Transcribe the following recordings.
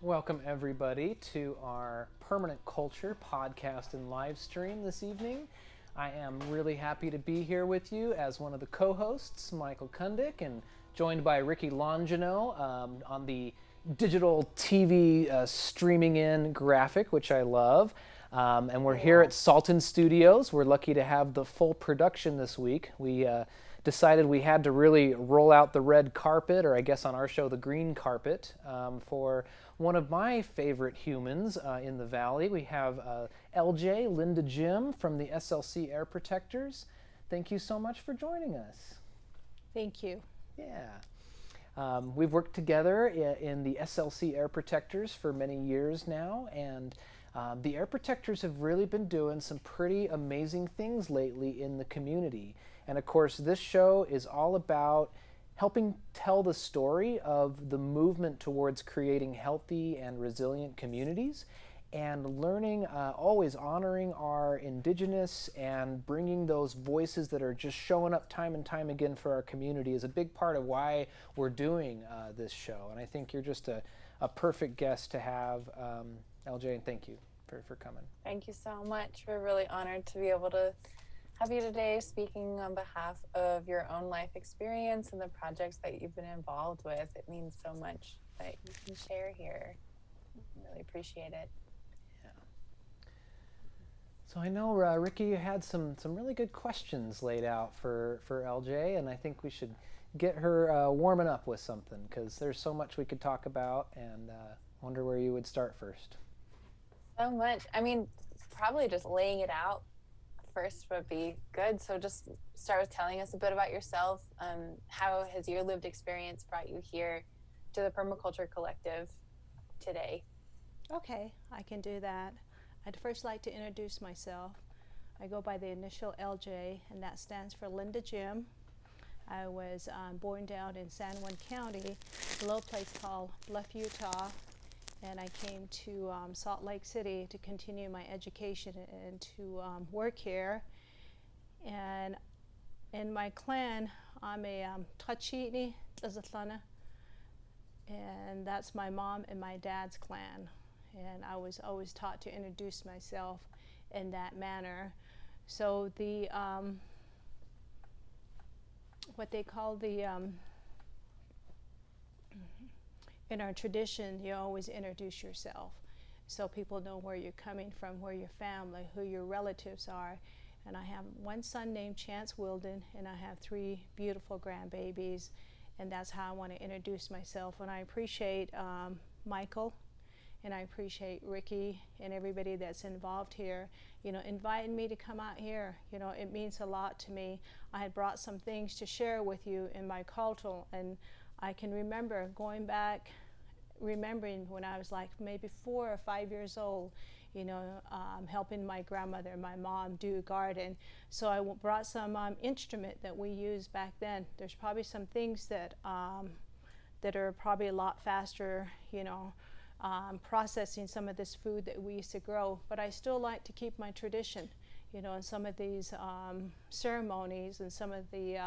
Welcome everybody to our Permanent Culture podcast and live stream this evening. I am really happy to be here with you as one of the co-hosts, Michael Cundick, and joined by Rikki Longino on the digital TV streaming in graphic, which I love. And we're here at Salton Studios. We're lucky to have the full production this week. We decided we had to really roll out the red carpet, or I guess on our show, the green carpet, for one of my favorite humans in the Valley. We have LJ, Lynda-Jim from the SLC Air Protectors. Thank you so much for joining us. Thank you. Yeah. We've worked together in the SLC Air Protectors for many years now, and the Air Protectors have really been doing some pretty amazing things lately in the community. And of course, this show is all about helping tell the story of the movement towards creating healthy and resilient communities, and learning, always honoring our Indigenous and bringing those voices that are just showing up time and time again for our community is a big part of why we're doing this show. And I think you're just a perfect guest to have, LJ, and thank you for coming. Thank you so much. We're really honored to be able to have you today speaking on behalf of your own life experience and the projects that you've been involved with. It means so much that you can share here. Really appreciate it. Yeah. So I know, Rikki, you had some really good questions laid out for LJ, and I think we should get her warming up with something, because there's so much we could talk about, and wonder where you would start first. So much. I mean, probably just laying it out first would be good. So just start with telling us a bit about yourself. How has your lived experience brought you here to the Permaculture Collective today? Okay, I can do that. I'd first like to introduce myself. I go by the initial LJ, and that stands for Lynda-Jim. I was born down in San Juan County, a little place called Bluff, Utah, and I came to Salt Lake City to continue my education and to work here. And in my clan, I'm a Tachini Tlazatlana, and that's my mom and my dad's clan. And I was always taught to introduce myself in that manner. So the what they call the in our tradition, you always introduce yourself so people know where you're coming from, where your family, who your relatives are. And I have one son named Chance Wilden, and I have 3 beautiful grandbabies, and that's how I want to introduce myself. And I appreciate Michael, and I appreciate Rikki and everybody that's involved here, inviting me to come out here. It means a lot to me. I had brought some things to share with you in my cultural, and I can remember remembering when I was like maybe 4 or 5 years old, helping my grandmother and my mom do a garden. So I brought some instrument that we used back then. There's probably some things that are probably a lot faster, processing some of this food that we used to grow. But I still like to keep my tradition, in some of these ceremonies and some of the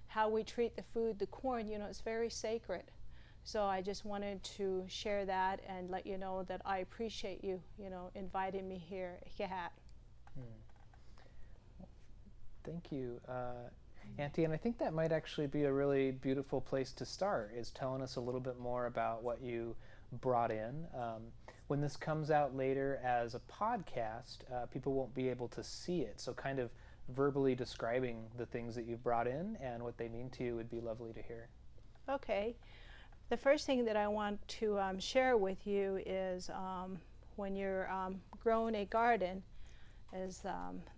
how we treat the food, the corn, it's very sacred. So I just wanted to share that and let you know that I appreciate you, inviting me here. Thank you, Auntie. And I think that might actually be a really beautiful place to start, is telling us a little bit more about what you brought in. When this comes out later as a podcast, people won't be able to see it. So kind of verbally describing the things that you've brought in and what they mean to you would be lovely to hear. Okay. The first thing that I want to share with you is when you're growing a garden is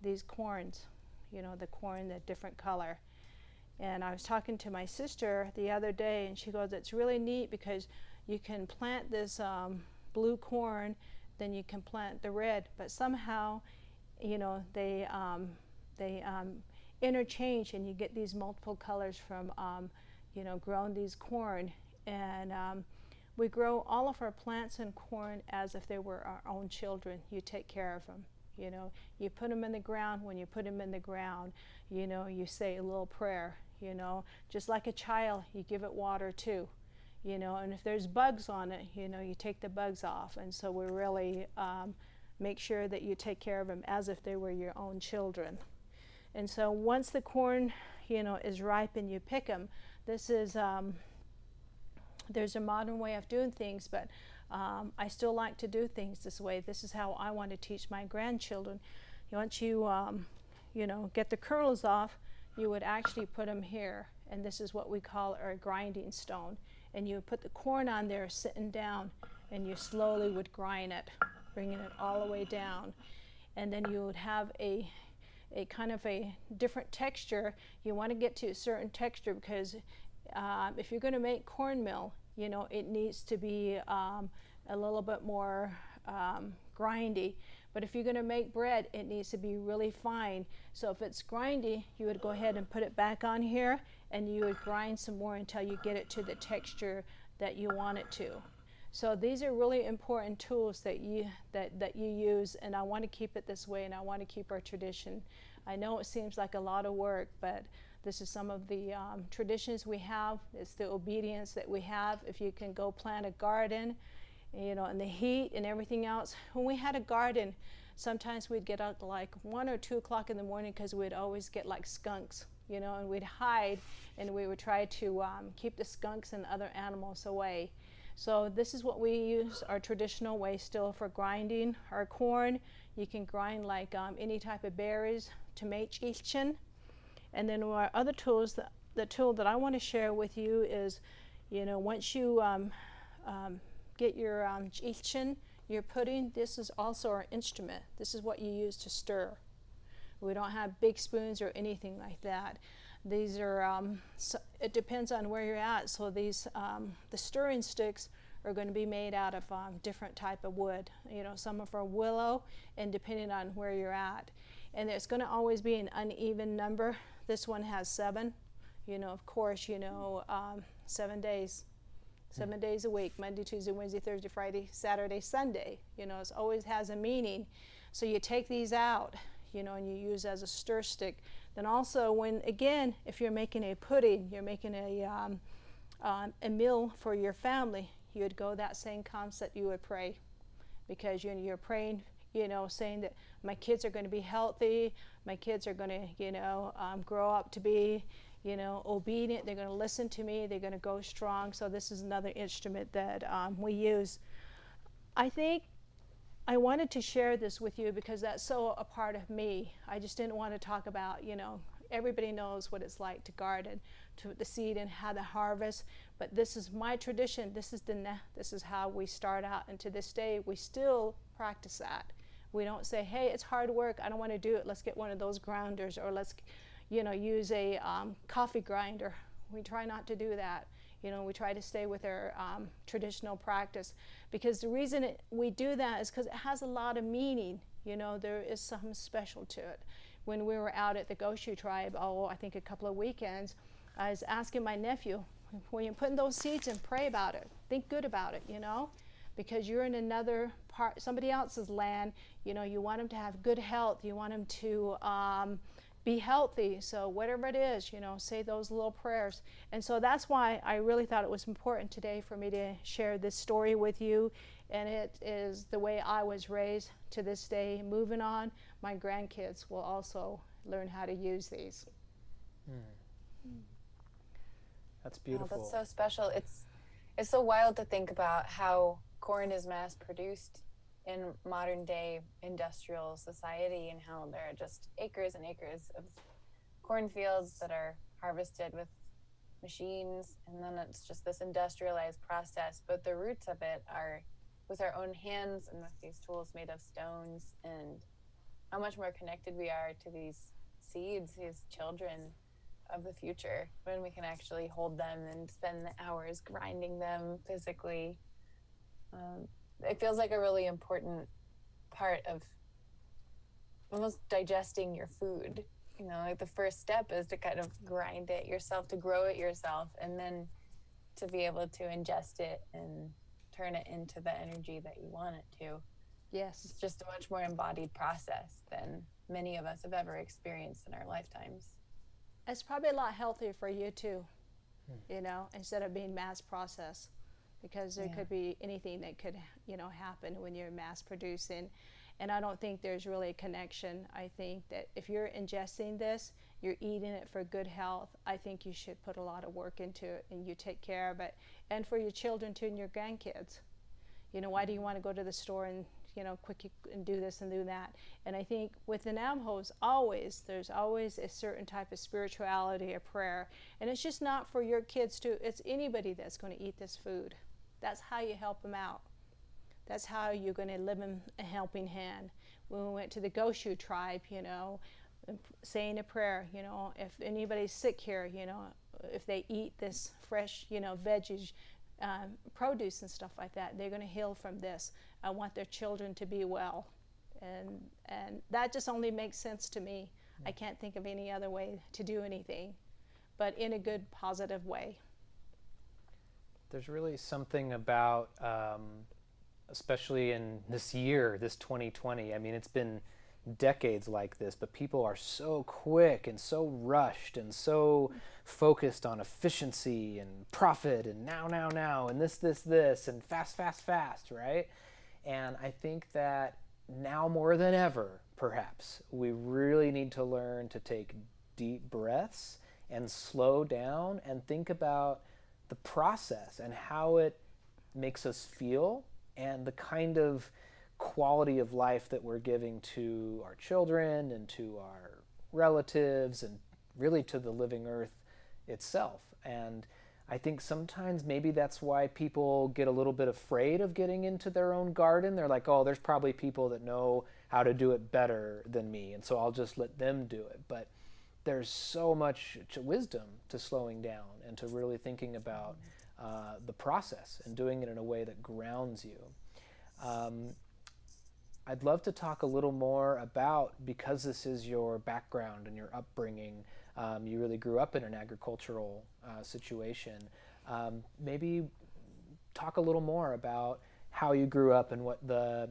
these corns, the corn, the different color. And I was talking to my sister the other day, and she goes, it's really neat because you can plant this blue corn, then you can plant the red, but somehow, they interchange, and you get these multiple colors from, growing these corn. And we grow all of our plants and corn as if they were our own children. You take care of them. You put them in the ground. When you put them in the ground, you say a little prayer. Just like a child, you give it water too. you know, and if there's bugs on it, you know, you take the bugs off. And so we really make sure that you take care of them as if they were your own children. And so once the corn, you know, is ripe and you pick them, this is, there's a modern way of doing things, but I still like to do things this way. This is how I want to teach my grandchildren. Once you, you know, get the kernels off, you would actually put them here. And this is what we call our grinding stone. And you would put the corn on there sitting down, and you slowly would grind it, bringing it all the way down. And then you would have a kind of a different texture. You want to get to a certain texture because if you're going to make cornmeal, you know, it needs to be a little bit more grindy. But if you're going to make bread, it needs to be really fine. So if it's grindy, you would go ahead and put it back on here, and you would grind some more until you get it to the texture that you want it to. So these are really important tools that you use, and I want to keep it this way, and I want to keep our tradition. I know it seems like a lot of work, but this is some of the traditions we have. It's the obedience that we have. If you can go plant a garden, you know, and the heat and everything else. When we had a garden, sometimes we'd get up like 1 or 2 o'clock in the morning because we'd always get like skunks, you know, and we'd hide, and we would try to keep the skunks and other animals away. So this is what we use, our traditional way still for grinding our corn. You can grind like any type of berries to make chichen. And then our other tools, the tool that I want to share with you is, you know, once you get your chichen, your pudding, this is also our instrument. This is what you use to stir. We don't have big spoons or anything like that. These are, so it depends on where you're at. So these, the stirring sticks are going to be made out of different type of wood. You know, some are from willow, and depending on where you're at. And there's going to always be an uneven number. This one has 7. You know, of course, you know, 7 days. 7 days a week, Monday, Tuesday, Wednesday, Thursday, Friday, Saturday, Sunday. You know, it always has a meaning. So you take these out, you know, and you use as a stir stick. Then also when, again, if you're making a pudding, you're making a meal for your family, you would go that same concept, you would pray. Because you're praying, you know, saying that my kids are going to be healthy, my kids are going to, you know, grow up to be, you know, obedient, they're going to listen to me, they're going to go strong. So this is another instrument that we use. I think I wanted to share this with you because that's so a part of me. I just didn't want to talk about, you know, everybody knows what it's like to garden, to the seed and how to harvest, but this is my tradition. This is how we start out, and to this day we still practice that. We don't say, hey, it's hard work, I don't want to do it, let's get one of those grinders, or let's, you know, use a coffee grinder. We try not to do that. You know, we try to stay with our traditional practice, because the reason we do that is because it has a lot of meaning. You know, there is something special to it. When we were out at the Goshu tribe, I think a couple of weekends, I was asking my nephew, when you're putting those seeds in, pray about it, think good about it, you know, because you're in another part, somebody else's land. You know, you want them to have good health, you want them to be healthy. So whatever it is, you know, say those little prayers. And so that's why I really thought it was important today for me to share this story with you. And it is the way I was raised to this day. Moving on, my grandkids will also learn how to use these. That's beautiful. Oh, that's so special. It's so wild to think about how corn is mass produced in modern day industrial society, and how there are just acres and acres of cornfields that are harvested with machines, and then it's just this industrialized process. But the roots of it are with our own hands and with these tools made of stones, and how much more connected we are to these seeds, these children of the future, when we can actually hold them and spend the hours grinding them physically. It feels like a really important part of almost digesting your food. You know, like the first step is to kind of grind it yourself, to grow it yourself, and then to be able to ingest it and turn it into the energy that you want it to. Yes. It's just a much more embodied process than many of us have ever experienced in our lifetimes. It's probably a lot healthier for you too. instead of being mass processed, because there could be anything that could, happen when you're mass producing. And I don't think there's really a connection. I think that if you're ingesting this, you're eating it for good health. I think you should put a lot of work into it and you take care of it. And for your children too and your grandkids. Why do you want to go to the store and, quick and do this and do that? And I think with the Navajos, there's always a certain type of spirituality or prayer. And it's just not for your kids too. It's anybody that's going to eat this food. That's how you help them out. That's how you're going to live in a helping hand. When we went to the Goshu tribe, saying a prayer, if anybody's sick here, if they eat this fresh, veggies, produce and stuff like that, they're going to heal from this. I want their children to be well. And that just only makes sense to me. I can't think of any other way to do anything, but in a good, positive way. There's really something about, especially in this year, this 2020, I mean, it's been decades like this, but people are so quick and so rushed and so focused on efficiency and profit and now, and this, and fast, right? And I think that now more than ever, perhaps, we really need to learn to take deep breaths and slow down and think about the process and how it makes us feel and the kind of quality of life that we're giving to our children and to our relatives and really to the living earth itself. And I think sometimes maybe that's why people get a little bit afraid of getting into their own garden. They're like, oh, there's probably people that know how to do it better than me, and so I'll just let them do it. But there's so much wisdom to slowing down and to really thinking about the process and doing it in a way that grounds you. I'd love to talk a little more about, because this is your background and your upbringing, you really grew up in an agricultural situation. Maybe talk a little more about how you grew up and what the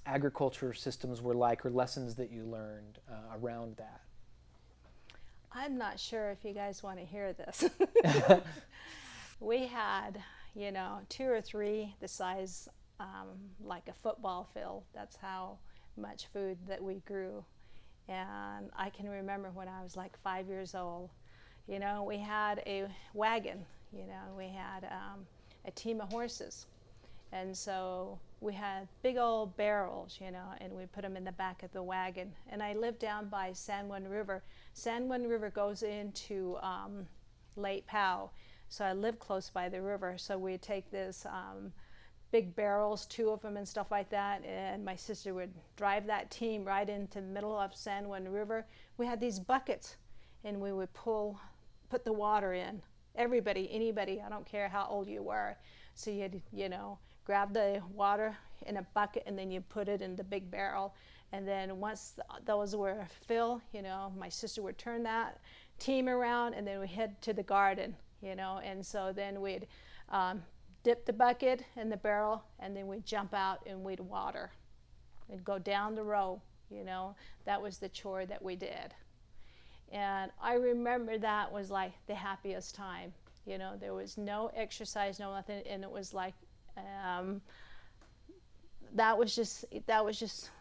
agriculture systems were like, or lessons that you learned around that. I'm not sure if you guys want to hear this. We had, 2 or 3 the size like a football field. That's how much food that we grew. And I can remember when I was like 5 years old, we had a wagon, we had a team of horses. And so we had big old barrels, and we put them in the back of the wagon. And I lived down by San Juan River. San Juan River goes into Lake Powell. So I lived close by the river. So we'd take this big barrels, 2 of them and stuff like that, and my sister would drive that team right into the middle of San Juan River. We had these buckets, and we would put the water in. Everybody, anybody, I don't care how old you were. So you'd, grab the water in a bucket, and then you put it in the big barrel. And then once those were filled, my sister would turn that team around, and then we head to the garden, and so then we'd dip the bucket in the barrel, and then we'd jump out and we'd water and go down the row. That was the chore that we did. And I remember that was like the happiest time. There was no exercise, no nothing, and it was like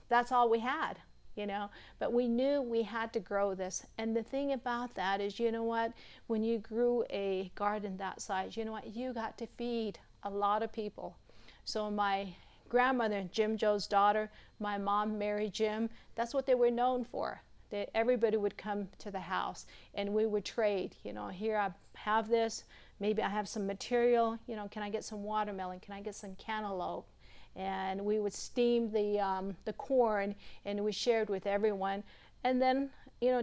that's all we had. But we knew we had to grow this. And the thing about that is, when you grew a garden that size, you got to feed a lot of people. So my grandmother, Jim Joe's daughter, my mom, Mary Jim, that's what they were known for. That everybody would come to the house and we would trade. Here I have this, maybe I have some material, can I get some watermelon, can I get some cantaloupe? And we would steam the corn, and we shared with everyone. And then,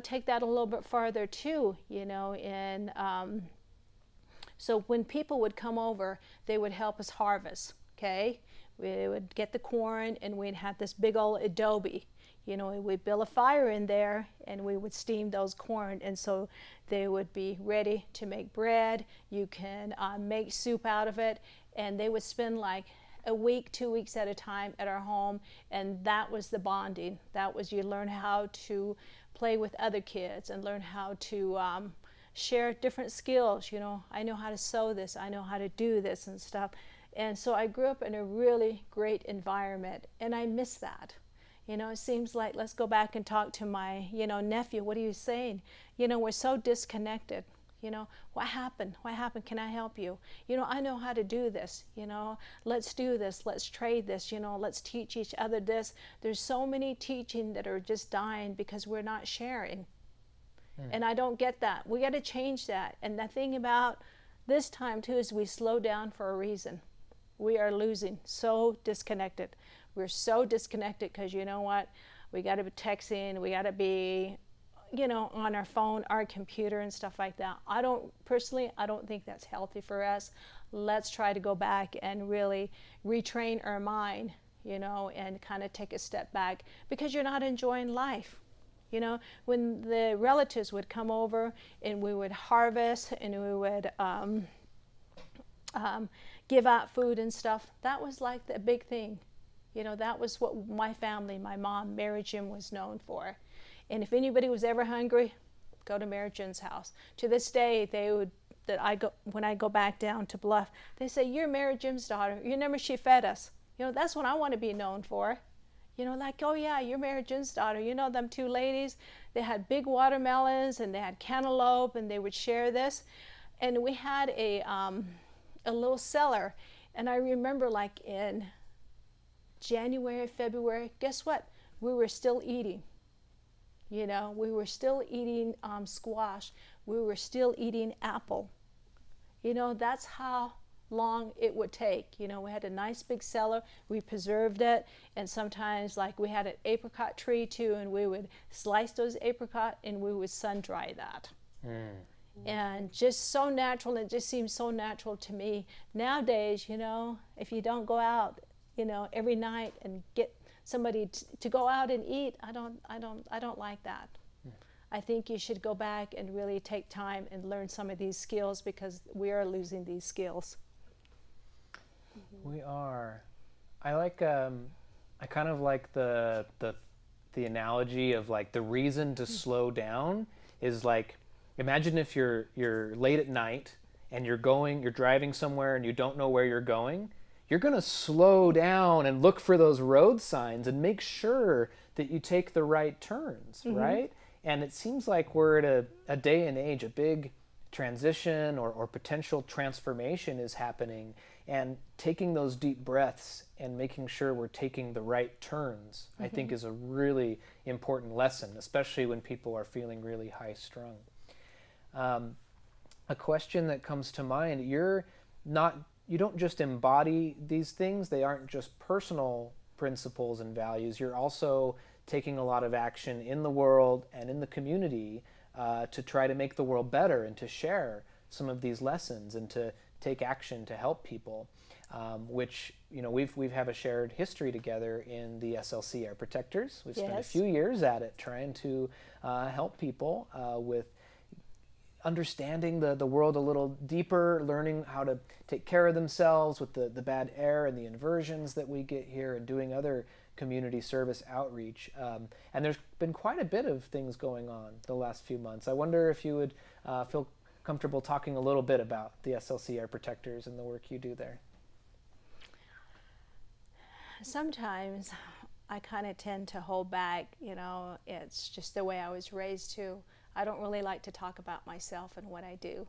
take that a little bit farther too, and so when people would come over, they would help us harvest, okay? We would get the corn, and we'd have this big old adobe. We'd build a fire in there, and we would steam those corn, and so they would be ready to make bread. You can make soup out of it, and they would spend like a week, 2 weeks at a time at our home, and that was the bonding. That was, you learn how to play with other kids and learn how to share different skills. You know, I know how to sew this, I know how to do this and stuff. And so I grew up in a really great environment, and I miss that. You know, it seems like, let's go back and talk to my, you know, nephew. What are you saying? You know, we're so disconnected. You know, what happened? What happened? Can I help you? You know, I know how to do this. You know, let's do this. Let's trade this. You know, let's teach each other this. There's so many teaching that are just dying because we're not sharing. And I don't get that. We got to change that. And the thing about this time too is we slow down for a reason. We are losing, so disconnected. We're so disconnected because you know what? We got to be texting, we got to be, you know, on our phone, our computer and stuff like that. I don't think that's healthy for us. Let's try to go back and really retrain our mind, you know, and kind of take a step back because you're not enjoying life. You know, when the relatives would come over and we would harvest and we would give out food and stuff, that was like the big thing. You know, that was what my family, my mom, Lynda-Jim, was known for. And if anybody was ever hungry, go to Lynda-Jim's house. To this day, when I go back down to Bluff, they say, "You're Lynda-Jim's daughter. You remember she fed us." You know, that's what I want to be known for. You know, like, "Oh yeah, you're Lynda-Jim's daughter. You know them two ladies? They had big watermelons and they had cantaloupe and they would share this." And we had a little cellar. And I remember like in January, February, guess what? We were still eating. You know, we were still eating squash. We were still eating apple. You know, that's how long it would take. You know, we had a nice big cellar. We preserved it. And sometimes, like, we had an apricot tree too, and we would slice those apricot and we would sun dry that. And just so natural. It just seems so natural to me. Nowadays, you know, if you don't go out, you know, every night and get somebody to go out and eat, I don't like that. I think you should go back and really take time and learn some of these skills because we are losing these skills. We are. I like. I kind of like the analogy of like the reason to slow down is like, imagine if you're late at night and you're driving somewhere and you don't know where you're going. You're going to slow down and look for those road signs and make sure that you take the right turns, right? And it seems like we're at a day and age, a big transition or potential transformation is happening, and taking those deep breaths and making sure we're taking the right turns, I think is a really important lesson, especially when people are feeling really high strung. A question that comes to mind, you don't just embody these things, they aren't just personal principles and values, you're also taking a lot of action in the world and in the community to try to make the world better and to share some of these lessons and to take action to help people, which, you know, we've have a shared history together in the SLC Air Protectors. We've spent a few years at it trying to help people with understanding the world a little deeper, learning how to take care of themselves with the bad air and the inversions that we get here, and doing other community service outreach. And there's been quite a bit of things going on the last few months. I wonder if you would feel comfortable talking a little bit about the SLC Air Protectors and the work you do there. Sometimes I kind of tend to hold back, you know, it's just the way I was raised too. I don't really like to talk about myself and what I do.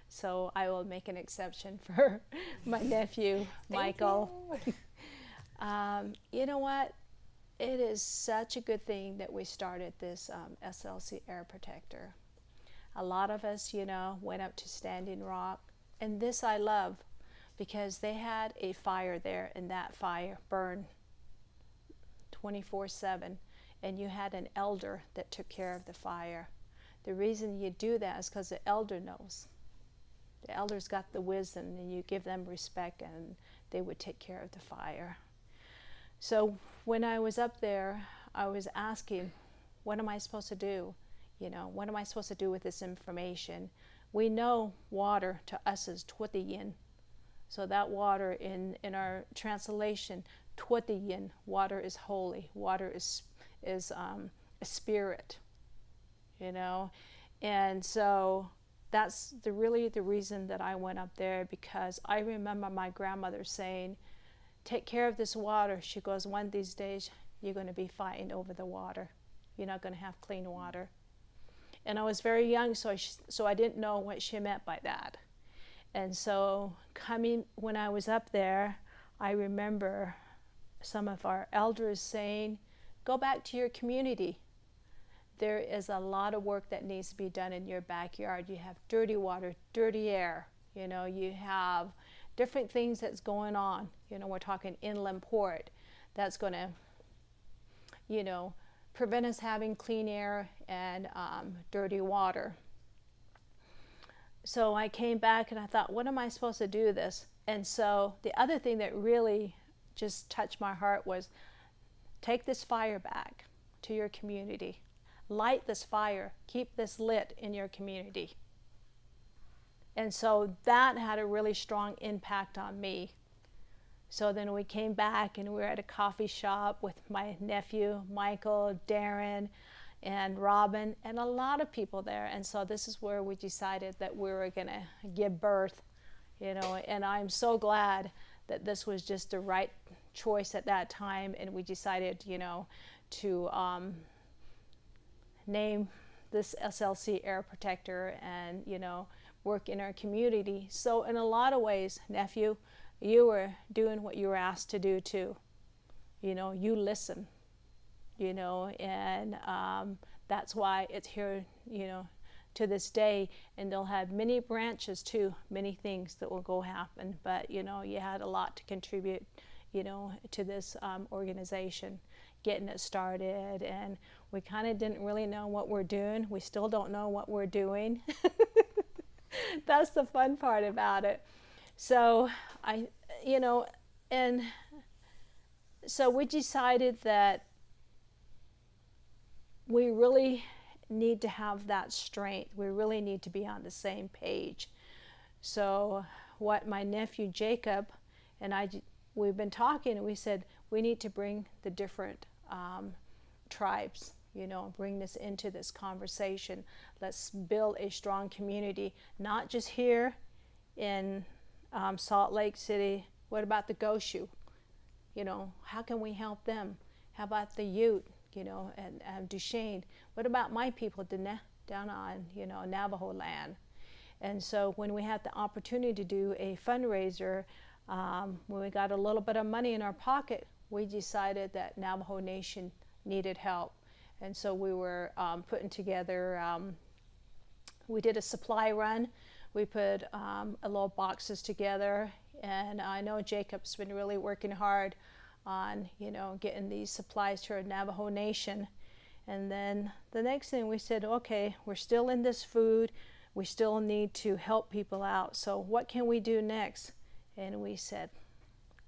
So I will make an exception for my nephew, Michael. You know what? It is such a good thing that we started this SLC Air Protector. A lot of us, you know, went up to Standing Rock, and this I love because they had a fire there, and that fire burned 24/7, and you had an elder that took care of the fire. The reason you do that is because the elder knows. The elder's got the wisdom, and you give them respect, and they would take care of the fire. So when I was up there, I was asking, what am I supposed to do? You know, what am I supposed to do with this information? We know water to us is Twithiyin. So that water in our translation, Twithiyin, water is holy. Water is a spirit. You know, and so that's really the reason that I went up there, because I remember my grandmother saying, take care of this water. She goes, one of these days you're going to be fighting over the water. You're not going to have clean water. And I was very young, so I didn't know what she meant by that. And so when I was up there, I remember some of our elders saying, go back to your community. There is a lot of work that needs to be done in your backyard. You have dirty water, dirty air. You know, you have different things that's going on. You know, we're talking inland port. That's going to, you know, prevent us having clean air and dirty water. So I came back and I thought, what am I supposed to do with this? And so the other thing that really just touched my heart was, take this fire back to your community. Light this fire. Keep this lit in your community. And so that had a really strong impact on me. So then we came back and we were at a coffee shop with my nephew, Michael, Darren, and Robin, and a lot of people there. And so this is where we decided that we were going to give birth, you know, and I'm so glad that this was just the right choice at that time. And we decided, you know, to name this SLC Air Protector and, you know, work in our community. So in a lot of ways, nephew, you were doing what you were asked to do too. You know, you listen, you know, and that's why it's here, you know, to this day. And they'll have many branches too, many things that will go happen. But, you know, you had a lot to contribute, you know, to this organization, getting it started. And we kind of didn't really know what we're doing. We still don't know what we're doing. That's the fun part about it. So you know, and so we decided that we really need to have that strength. We really need to be on the same page. So what my nephew Jacob and we've been talking, and we said we need to bring the different tribes, you know, bring this into this conversation. Let's build a strong community, not just here in Salt Lake City. What about the Goshu? You know, how can we help them? How about the Ute, you know, and Duchesne? What about my people, Diné, down on, you know, Navajo land? And so when we had the opportunity to do a fundraiser, when we got a little bit of money in our pocket, we decided that Navajo Nation needed help. And so we were putting together, we did a supply run. We put a little boxes together, and I know Jacob's been really working hard on, you know, getting these supplies to our Navajo Nation. And then the next thing we said, okay, we're still in this food. We still need to help people out. So what can we do next? And we said,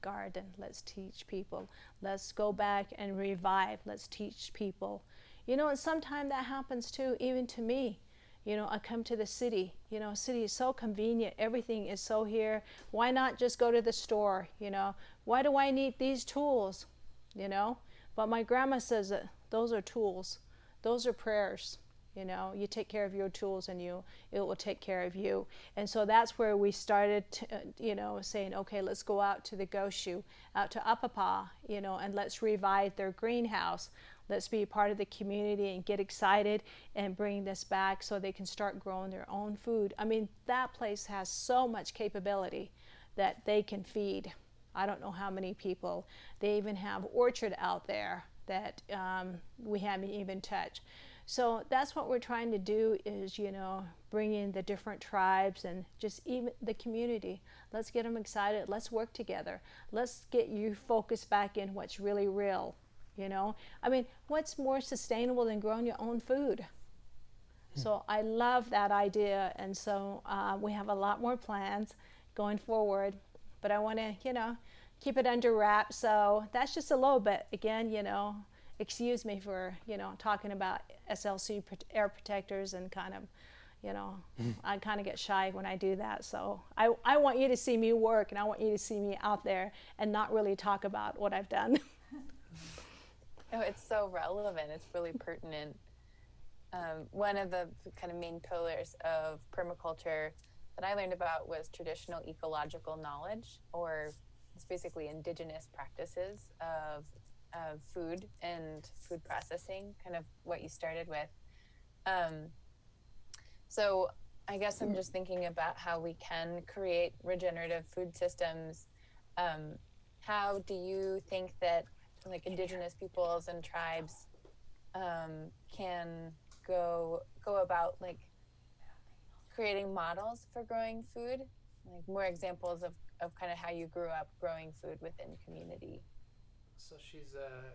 garden, let's teach people. Let's go back and revive. Let's teach people. You know, and sometimes that happens too, even to me. You know, I come to the city, you know, city is so convenient. Everything is so here. Why not just go to the store? You know, why do I need these tools? You know, but my grandma says that those are tools. Those are prayers. You know, you take care of your tools and it will take care of you. And so that's where we started, you know, saying, okay, let's go out to the Goshu, out to Apapa, you know, and let's revive their greenhouse. Let's be a part of the community and get excited and bring this back so they can start growing their own food. I mean, that place has so much capability that they can feed. I don't know how many people. They even have orchard out there that we haven't even touched. So that's what we're trying to do is, you know, bring in the different tribes and just even the community. Let's get them excited. Let's work together. Let's get you focused back in what's really real. You know, I mean, what's more sustainable than growing your own food? So I love that idea. And so we have a lot more plans going forward, but I want to, you know, keep it under wraps. So that's just a little bit, again, you know, excuse me for, you know, talking about SLC Air Protectors and kind of, you know, I kind of get shy when I do that. So I want you to see me work, and I want you to see me out there and not really talk about what I've done. Oh, it's so relevant. It's really pertinent. one of the kind of main pillars of permaculture that I learned about was traditional ecological knowledge, or it's basically indigenous practices of food and food processing, kind of what you started with. So I guess I'm just thinking about how we can create regenerative food systems. How do you think that like indigenous peoples and tribes can go about like creating models for growing food, like more examples of kind of how you grew up growing food within community? So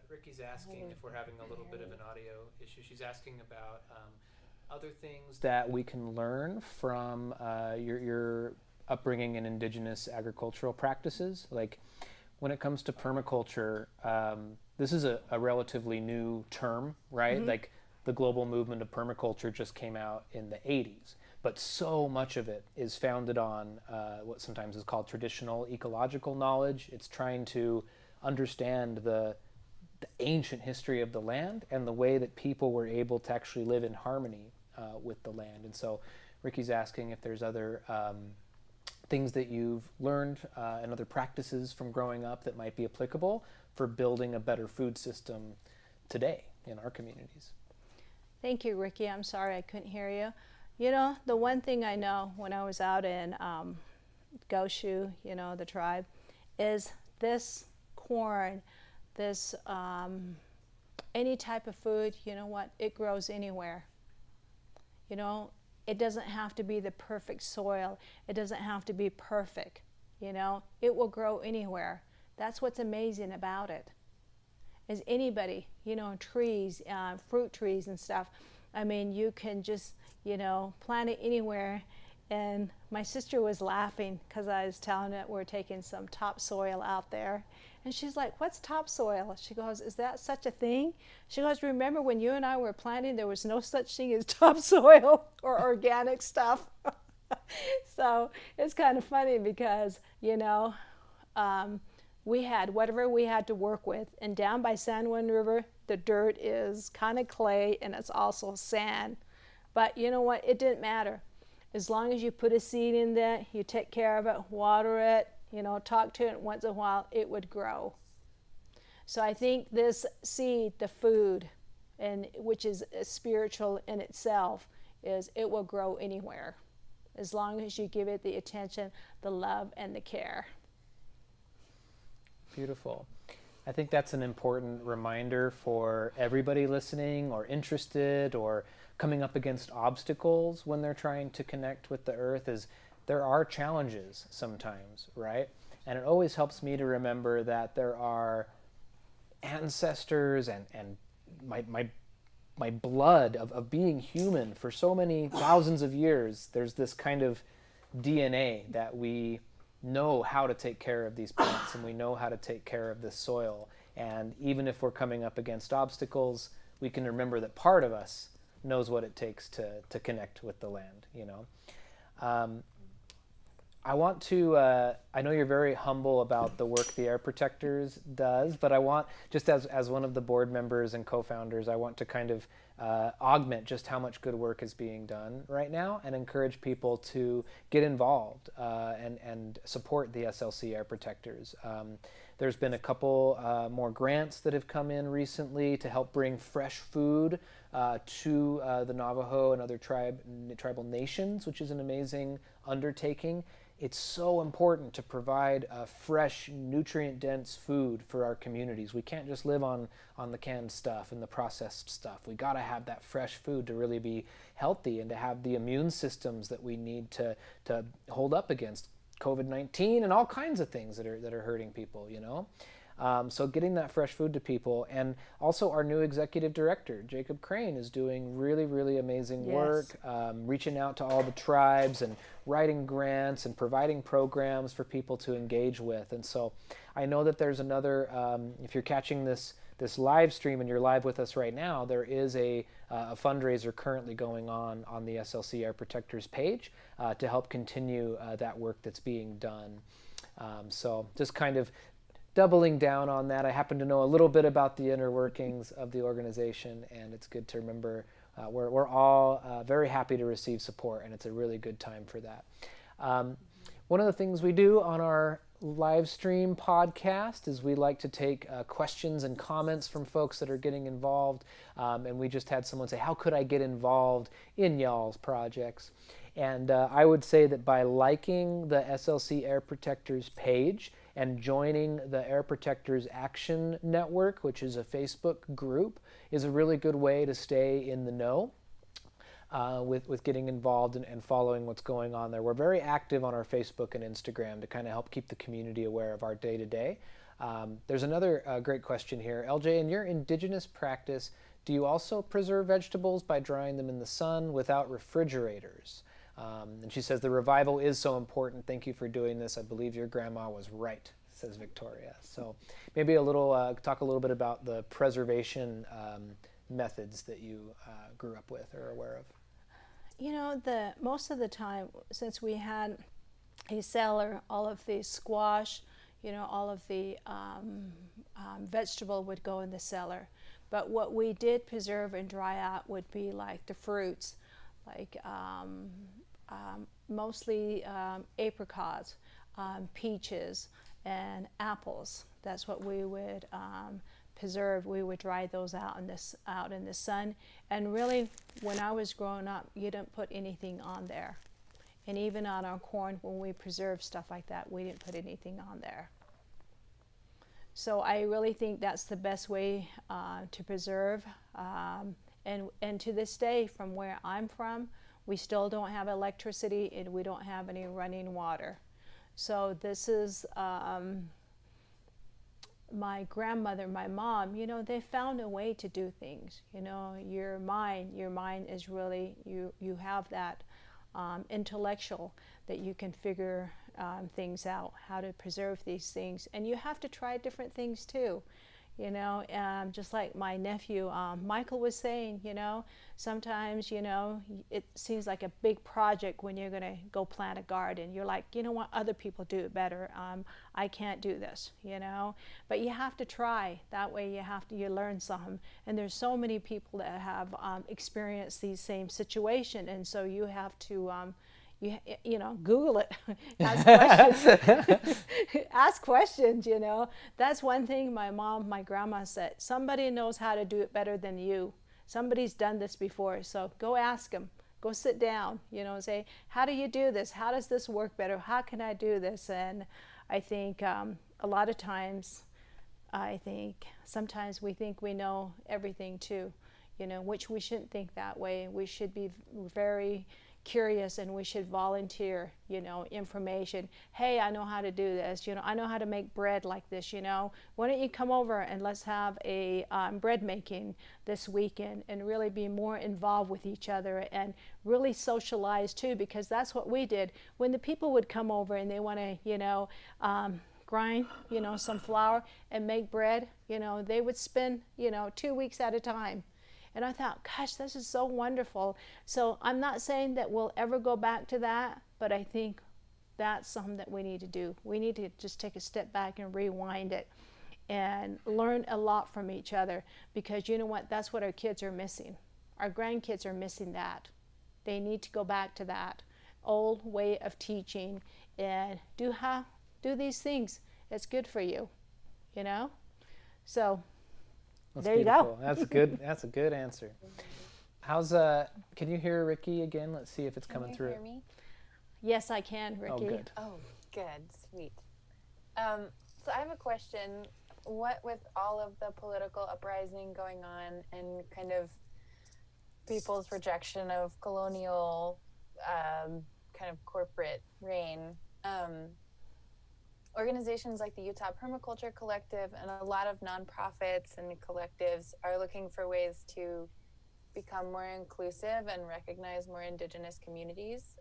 Rikki's asking if we're having a little bit of an audio issue. She's asking about other things that we can learn from your upbringing in indigenous agricultural practices. Like when it comes to permaculture, this is a relatively new term, right? Mm-hmm. Like the global movement of permaculture just came out in the 80s, but so much of it is founded on what sometimes is called traditional ecological knowledge. It's trying to understand the ancient history of the land and the way that people were able to actually live in harmony with the land. And so Rikki's asking if there's other things that you've learned and other practices from growing up that might be applicable for building a better food system today in our communities. Thank you, Rikki. I'm sorry I couldn't hear you. You know, the one thing I know when I was out in Goshu, you know, the tribe, is this corn, this any type of food, you know what, it grows anywhere. You know, it doesn't have to be the perfect soil. It doesn't have to be perfect, you know. It will grow anywhere. That's what's amazing about it. Is anybody, you know, trees, fruit trees and stuff, I mean, you can just, you know, plant it anywhere. And my sister was laughing because I was telling her we're taking some topsoil out there. And she's like, what's topsoil? She goes, is that such a thing? She goes, remember when you and I were planting, there was no such thing as topsoil or organic stuff. So it's kind of funny because, you know, we had whatever we had to work with. And down by San Juan River, the dirt is kind of clay and it's also sand. But you know what? It didn't matter. As long as you put a seed in there, you take care of it, water it, you know, talk to it once in a while, it would grow. So I think this seed, the food, and which is spiritual in itself, is it will grow anywhere as long as you give it the attention, the love, and the care. Beautiful. I think that's an important reminder for everybody listening or interested or coming up against obstacles when they're trying to connect with the earth. Is there are challenges sometimes, right? And it always helps me to remember that there are ancestors and my blood of being human for so many thousands of years. There's this kind of DNA that we know how to take care of these plants and we know how to take care of this soil. And even if we're coming up against obstacles, we can remember that part of us knows what it takes to connect with the land, you know. I want to, I know you're very humble about the work the Air Protectors does, but I want, just as one of the board members and co-founders, I want to kind of augment just how much good work is being done right now and encourage people to get involved and support the SLC Air Protectors. There's been a couple more grants that have come in recently to help bring fresh food to the Navajo and other tribal nations, which is an amazing undertaking. It's so important to provide fresh, nutrient-dense food for our communities. We can't just live on the canned stuff and the processed stuff. We got to have that fresh food to really be healthy and to have the immune systems that we need to hold up against COVID-19 and all kinds of things that are hurting people, you know. So getting that fresh food to people, and also our new executive director, Jacob Crane, is doing really, really amazing work, reaching out to all the tribes and writing grants and providing programs for people to engage with. And so I know that there's another, if you're catching this live stream and you're live with us right now, there is a fundraiser currently going on the SLC Air Protectors page to help continue that work that's being done. So just kind of doubling down on that. I happen to know a little bit about the inner workings of the organization, and it's good to remember we're all very happy to receive support, and it's a really good time for that. One of the things we do on our live stream podcast is we like to take questions and comments from folks that are getting involved, and we just had someone say, how could I get involved in y'all's projects? And I would say that by liking the SLC Air Protectors page and joining the Air Protectors Action Network, which is a Facebook group, is a really good way to stay in the know with getting involved and following what's going on there. We're very active on our Facebook and Instagram to kind of help keep the community aware of our day-to-day. There's another great question here. LJ, in your Indigenous practice, do you also preserve vegetables by drying them in the sun without refrigerators? And she says, the revival is so important. Thank you for doing this. I believe your grandma was right, says Victoria. So maybe talk a little bit about the preservation methods that you grew up with or are aware of. You know, most of the time, since we had a cellar, all of the squash, you know, all of the vegetable would go in the cellar. But what we did preserve and dry out would be like the fruits, like mostly apricots, peaches, and apples. That's what we would preserve. We would dry those out in the sun. And really, when I was growing up, you didn't put anything on there. And even on our corn, when we preserve stuff like that, we didn't put anything on there. So I really think that's the best way to preserve. And to this day, from where I'm from, we still don't have electricity and we don't have any running water. So this is my grandmother, my mom, you know, they found a way to do things. You know, your mind is really, you have that intellectual that you can figure things out, how to preserve these things. And you have to try different things too. You know, just like my nephew, Michael was saying, you know, sometimes, you know, it seems like a big project when you're going to go plant a garden. You're like, you know what, other people do it better. I can't do this, you know. But you have to try. That way you learn something. And there's so many people that have experienced these same situation. And so you have to you know, Google it, ask questions, ask questions, you know. That's one thing my grandma said, somebody knows how to do it better than you. Somebody's done this before, so go ask them. Go sit down, you know, and say, how do you do this? How does this work better? How can I do this? And I think a lot of times, sometimes we think we know everything too, you know, which we shouldn't think that way. We should be very curious and we should volunteer, you know, information. Hey, I know how to do this, you know, I know how to make bread like this, you know. Why don't you come over and let's have a bread making this weekend and really be more involved with each other and really socialize too, because that's what we did. When the people would come over and they want to, you know, grind, you know, some flour and make bread, you know, they would spend, you know, 2 weeks at a time. And I thought, gosh, this is so wonderful. So I'm not saying that we'll ever go back to that, but I think that's something that we need to do. We need to just take a step back and rewind it and learn a lot from each other, because you know what? That's what our kids are missing. Our grandkids are missing that. They need to go back to that old way of teaching and do these things. It's good for you, you know? So that's there beautiful. You go. That's good. That's a good answer. How's can you hear Rikki again? Let's see if it's coming through. Can you hear me? Yes, I can, Rikki. Oh, good. Oh, good. Sweet. So I have a question. What with all of the political uprising going on and kind of people's rejection of colonial kind of corporate reign, organizations like the Utah Permaculture Collective and a lot of nonprofits and collectives are looking for ways to become more inclusive and recognize more Indigenous communities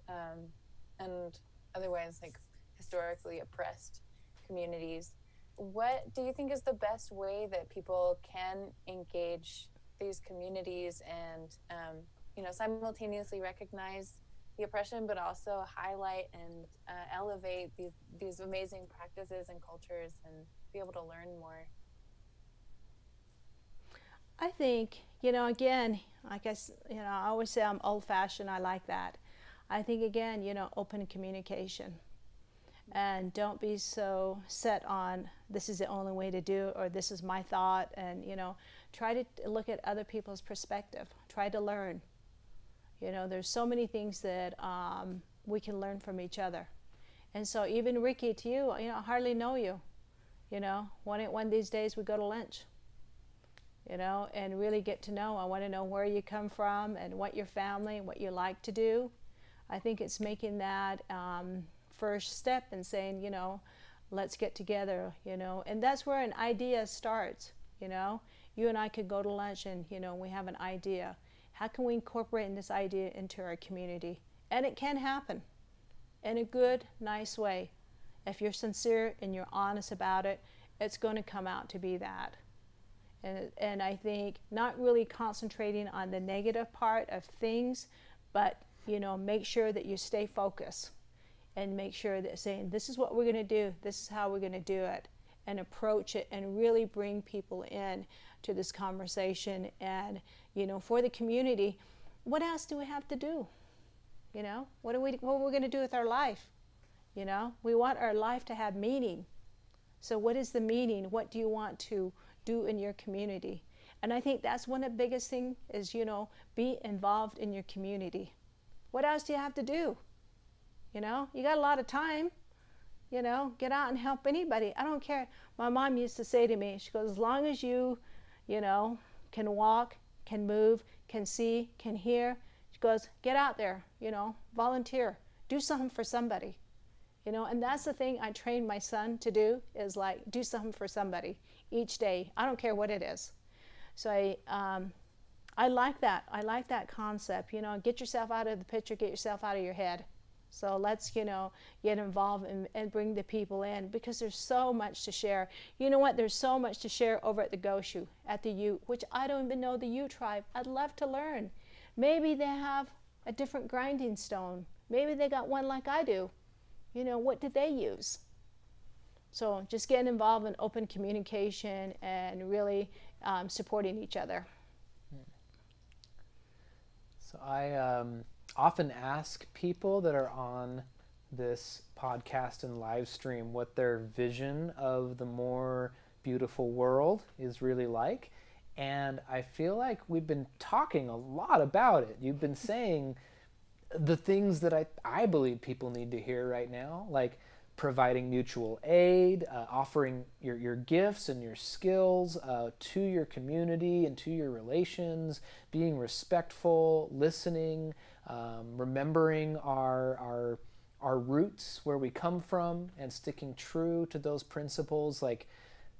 and otherwise like historically oppressed communities. What do you think is the best way that people can engage these communities and you know, simultaneously recognize the oppression, but also highlight and elevate these amazing practices and cultures and be able to learn more? I think, again, I always say I'm old-fashioned. I like that. I think, again, open communication. And don't be so set on this is the only way to do it, or this is my thought. And, try to look at other people's perspective. Try to learn. There's so many things that we can learn from each other. And so even Rikki, to you, I hardly know you. One of these days we go to lunch, and really get to know. I want to know where you come from and what your family, what you like to do. I think it's making that first step and saying, let's get together, and that's where an idea starts. You and I could go to lunch and, we have an idea. How can we incorporate this idea into our community? And it can happen in a good, nice way. If you're sincere and you're honest about it, it's going to come out to be that. And I think not really concentrating on the negative part of things, but, make sure that you stay focused and make sure that saying, this is what we're going to do, this is how we're going to do it, and approach it and really bring people in to this conversation. And, for the community, what else do we have to do? What are we going to do with our life? We want our life to have meaning. So what is the meaning? What do you want to do in your community? And I think that's one of the biggest things is, be involved in your community. What else do you have to do? You got a lot of time. Get out and help anybody. I don't care. My mom used to say to me, she goes, as long as you, can walk, can move, can see, can hear, she goes, get out there, volunteer, do something for somebody. And that's the thing I trained my son to do, is like, do something for somebody each day. I don't care what it is. So I like that. I like that concept. Get yourself out of the picture, get yourself out of your head. So let's, get involved and bring the people in, because there's so much to share. You know what? There's so much to share over at the Goshu, at the Ute, which I don't even know the Ute tribe. I'd love to learn. Maybe they have a different grinding stone. Maybe they got one like I do. What did they use? So just getting involved in open communication and really supporting each other. So I often ask people that are on this podcast and live stream what their vision of the more beautiful world is really like. And I feel like we've been talking a lot about it. You've been saying the things that I believe people need to hear right now, like providing mutual aid, offering your gifts and your skills to your community and to your relations, being respectful, listening, remembering our roots, where we come from, and sticking true to those principles. Like,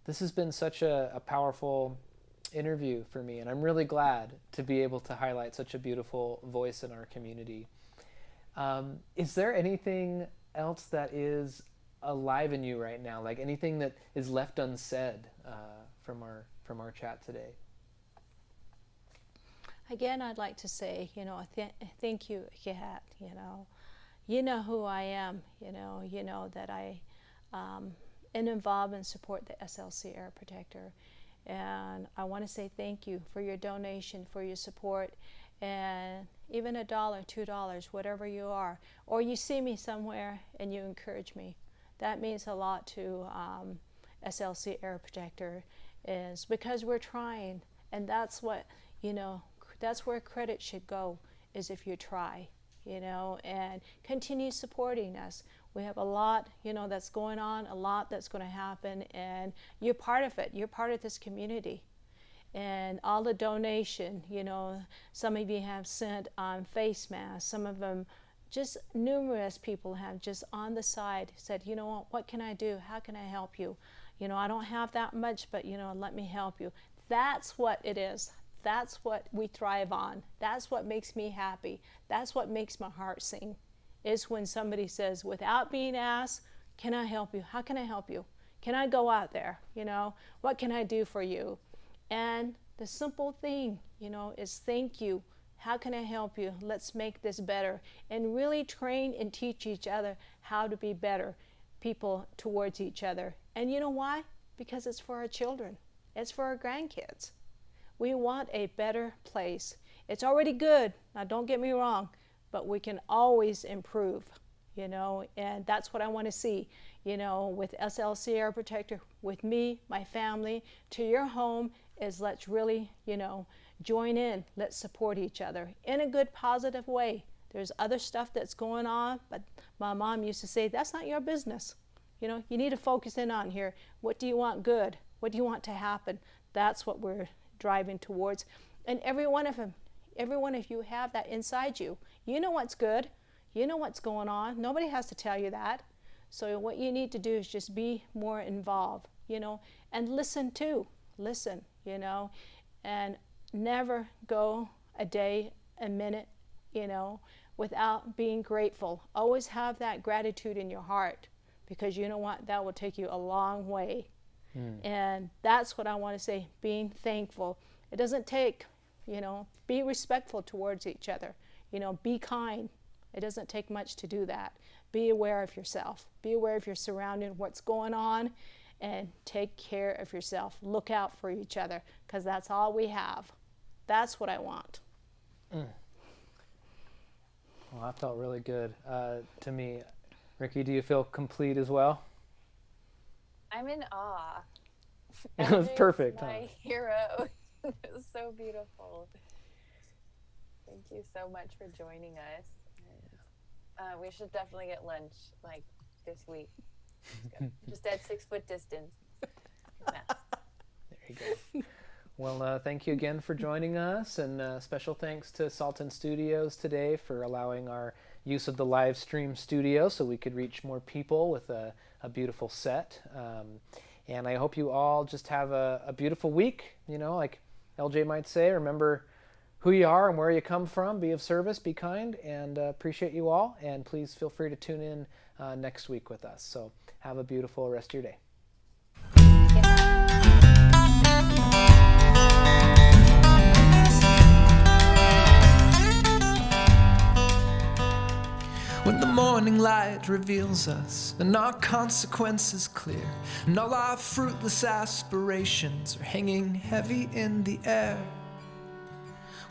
this has been such a powerful interview for me, and I'm really glad to be able to highlight such a beautiful voice in our community. Is there anything else that is alive in you right now, like anything that is left unsaid from our chat today? Again, I'd like to say, thank you, Kat. You know who I am. You know that I am involved and support the SLC Air Protector. And I want to say thank you for your donation, for your support, and even $1, $2, whatever you are, or you see me somewhere and you encourage me. That means a lot to SLC Air Protector, is because we're trying, and that's what, that's where credit should go, is if you try, and continue supporting us. We have a lot, that's going on, a lot that's going to happen, and you're part of it. You're part of this community. And all the donation, some of you have sent face masks, some of them, just numerous people have just on the side said, what can I do? How can I help you? I don't have that much, but, let me help you. That's what it is. That's what we thrive on. That's what makes me happy. That's what makes my heart sing, is when somebody says, without being asked, can I help you? How can I help you? Can I go out there? What can I do for you? And the simple thing, is thank you. How can I help you? Let's make this better. And really train and teach each other how to be better people towards each other. And you know why? Because it's for our children. It's for our grandkids. We want a better place. It's already good. Now, don't get me wrong, but we can always improve, you know, and that's what I want to see, you know, with SLC Air Protector, with me, my family, to your home, is let's really, you know, join in. Let's support each other in a good, positive way. There's other stuff that's going on, but my mom used to say, that's not your business. You know, you need to focus in on here. What do you want good? What do you want to happen? That's what we're driving towards. And every one of you have that inside you. You know what's good. You know what's going on. Nobody has to tell you that. So what you need to do is just be more involved, you know, and listen too. Listen, you know, and never go a day, a minute, you know, without being grateful. Always have that gratitude in your heart, because you know what? That will take you a long way. And that's what I want to say, being thankful. It doesn't take, you know, be respectful towards each other. You know, be kind. It doesn't take much to do that. Be aware of yourself. Be aware of your surrounding, what's going on, and take care of yourself. Look out for each other, because that's all we have. That's what I want. Well, that felt really good to me. Rikki, do you feel complete as well? I'm in awe. It was perfect. My hero. It was so beautiful. Thank you so much for joining us. We should definitely get lunch like this week. Just at 6 foot distance. There you go. Well, thank you again for joining us, and special thanks to Salton Studios today for allowing our use of the live stream studio so we could reach more people with a beautiful set. And I hope you all just have a beautiful week. You know, like LJ might say, remember who you are and where you come from. Be of service, be kind, and appreciate you all. And please feel free to tune in next week with us. So have a beautiful rest of your day. When the morning light reveals us and our consequences clear, and all our fruitless aspirations are hanging heavy in the air,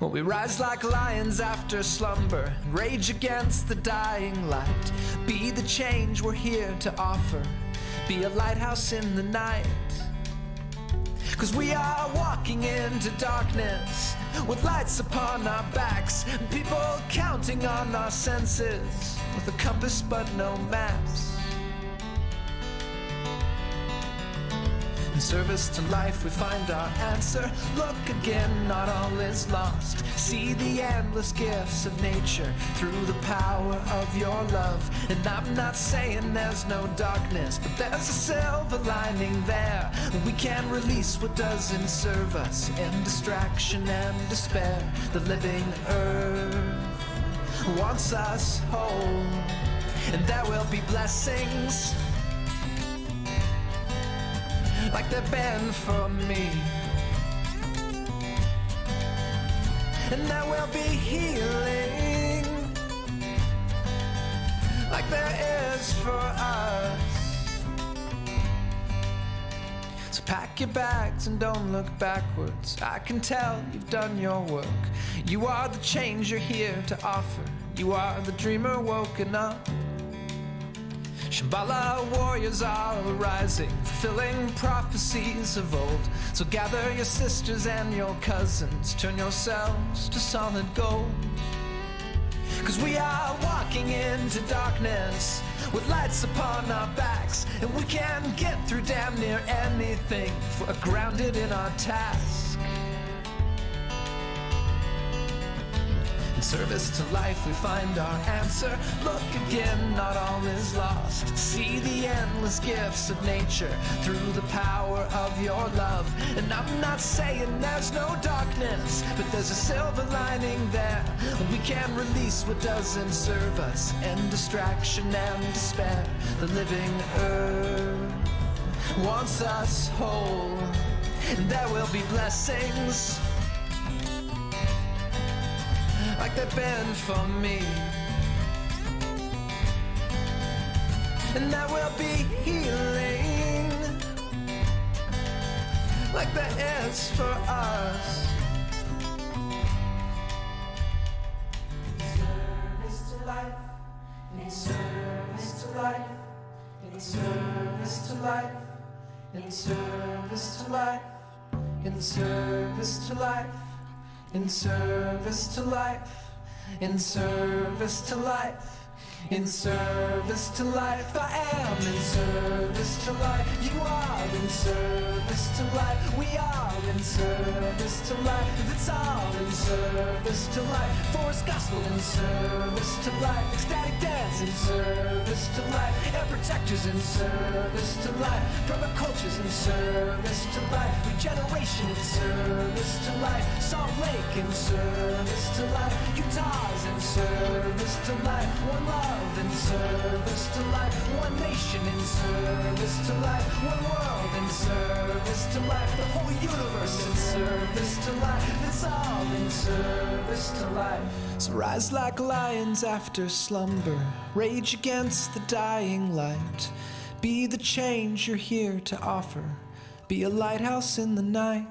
well, we rise like lions after slumber and rage against the dying light. Be the change we're here to offer. Be a lighthouse in the night. 'Cause we are walking into darkness with lights upon our backs, people counting on our senses with a compass but no maps. In service to life we find our answer. Look again, not all is lost. See the endless gifts of nature through the power of your love. And I'm not saying there's no darkness, but there's a silver lining there. We can release what doesn't serve us in distraction and despair. The living earth wants us whole, and there will be blessings like they've been for me. And there will be healing like there is for us. So pack your bags and don't look backwards. I can tell you've done your work. You are the change you're here to offer. You are the dreamer woken up. Shambhala warriors are arising, fulfilling prophecies of old. So gather your sisters and your cousins, turn yourselves to solid gold. 'Cause we are walking into darkness with lights upon our backs, and we can get through damn near anything if we're grounded in our task. In service to life we find our answer. Look again, not all is lost. See the endless gifts of nature through the power of your love. And I'm not saying there's no darkness, but there's a silver lining there. We can release what doesn't serve us in distraction and despair. The living earth wants us whole, and there will be blessings like they've been for me. And there will be healing like there is for us. in service to life, in service to life, in service to life, in service to life, in service to life. In service to life, I am in service to life. You are in service to life. We are in service to life. It's all in service to life. Forest gospel in service to life. Ecstatic dance in service to life. Air protectors in service to life. Permaculture's in service to life. Regeneration in service to life. Salt Lake in service to life. Utah's in service to life. One love in service to life, one nation in service to life, one world in service to life, the whole universe in service to life, it's all in service to life. So rise like lions after slumber, rage against the dying light, be the change you're here to offer, be a lighthouse in the night.